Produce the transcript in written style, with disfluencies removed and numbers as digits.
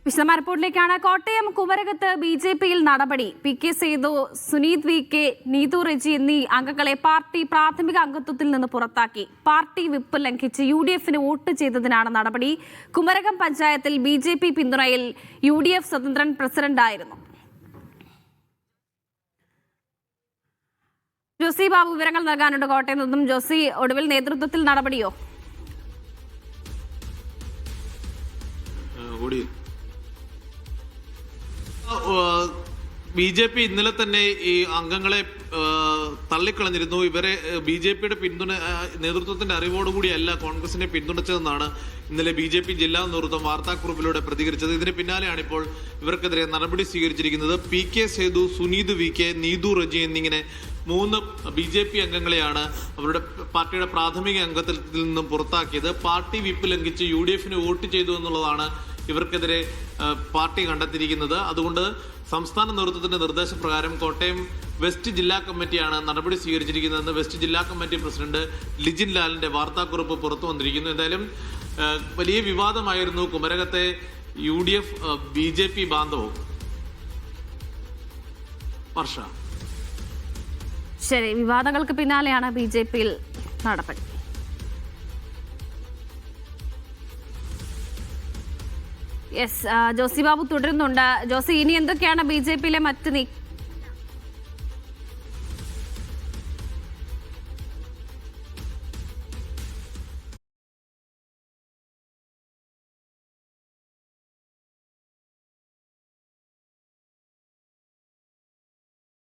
വിശദമായ റിപ്പോർട്ടിലേക്കാണ്. കോട്ടയം കുമരകത്ത് ബി.ജെ.പിയിൽ നടപടി. P K. Sethu, Suneeth VK, Neethu Reji എന്നീ അംഗങ്ങളെ പാർട്ടി പ്രാഥമിക അംഗത്വത്തിൽ നിന്ന് പുറത്താക്കി. പാർട്ടി വിപ്പ് ലംഘിച്ച് യു.ഡി.എഫിന് വോട്ട് ചെയ്തതിനാണ് നടപടി. കുമരകം പഞ്ചായത്തിൽ ബി.ജെ.പി പിന്തുണയിൽ യു.ഡി.എഫ് സ്വതന്ത്രൻ പ്രസിഡന്റായിരുന്നു. ജോസി ബാബു വിവരങ്ങൾ നൽകാനുണ്ട് കോട്ടയം നിന്നും. ജോസി, ഒടുവിൽ നേതൃത്വത്തിൽ നടപടിയോ? ബി.ജെ.പി ഇന്നലെ തന്നെ ഈ അംഗങ്ങളെ തള്ളിക്കളഞ്ഞിരുന്നു. ഇവരെ ബി.ജെ.പിയുടെ നേതൃത്വത്തിന്റെ അറിവോടുകൂടിയല്ല കോൺഗ്രസിനെ പിന്തുണച്ചതെന്നാണ് ഇന്നലെ ബി.ജെ.പി ജില്ലാ നേതൃത്വം വാർത്താക്കുറിപ്പിലൂടെ പ്രതികരിച്ചത്. ഇതിന് പിന്നാലെയാണ് ഇപ്പോൾ ഇവർക്കെതിരെ നടപടി സ്വീകരിച്ചിരിക്കുന്നത്. പി.കെ. സേതു, സുനീത് വി.കെ, നീതു റെജി എന്നിങ്ങനെ 3 ബി.ജെ.പി അംഗങ്ങളെയാണ് അവരുടെ പാർട്ടിയുടെ പ്രാഥമിക അംഗത്തിൽ നിന്നും പുറത്താക്കിയത്. പാർട്ടി വിപ്പ് ലംഘിച്ച് യു.ഡി.എഫിന് വോട്ട് ചെയ്തു എന്നുള്ളതാണ് ഇവർക്കെതിരെ പാർട്ടി കണ്ടെത്തിയിരിക്കുന്നത്. അതുകൊണ്ട് സംസ്ഥാന നേതൃത്വത്തിന്റെ നിർദ്ദേശപ്രകാരം കോട്ടയം വെസ്റ്റ് ജില്ലാ കമ്മിറ്റിയാണ് നടപടി സ്വീകരിച്ചിരിക്കുന്നതെന്ന് വെസ്റ്റ് ജില്ലാ കമ്മിറ്റി പ്രസിഡന്റ് ലിജിൻ ലാലിന്റെ വാർത്താക്കുറിപ്പ് പുറത്തു വന്നിരിക്കുന്നു. എന്തായാലും വലിയ വിവാദമായിരുന്നു കുമരകത്തെ യു.ഡി.എഫ് ബി.ജെ.പി ബാന്ധവം. വർഷ, ശരി, വിവാദങ്ങൾക്ക് പിന്നാലെയാണ് ബി.ജെ.പിയിൽ നടപടി. യെസ്, ജോസി ബാബു തുടരുന്നുണ്ട്. ജോസി, ഇനി എന്തൊക്കെയാണ് ബി.ജെ.പിയിലെ മറ്റ്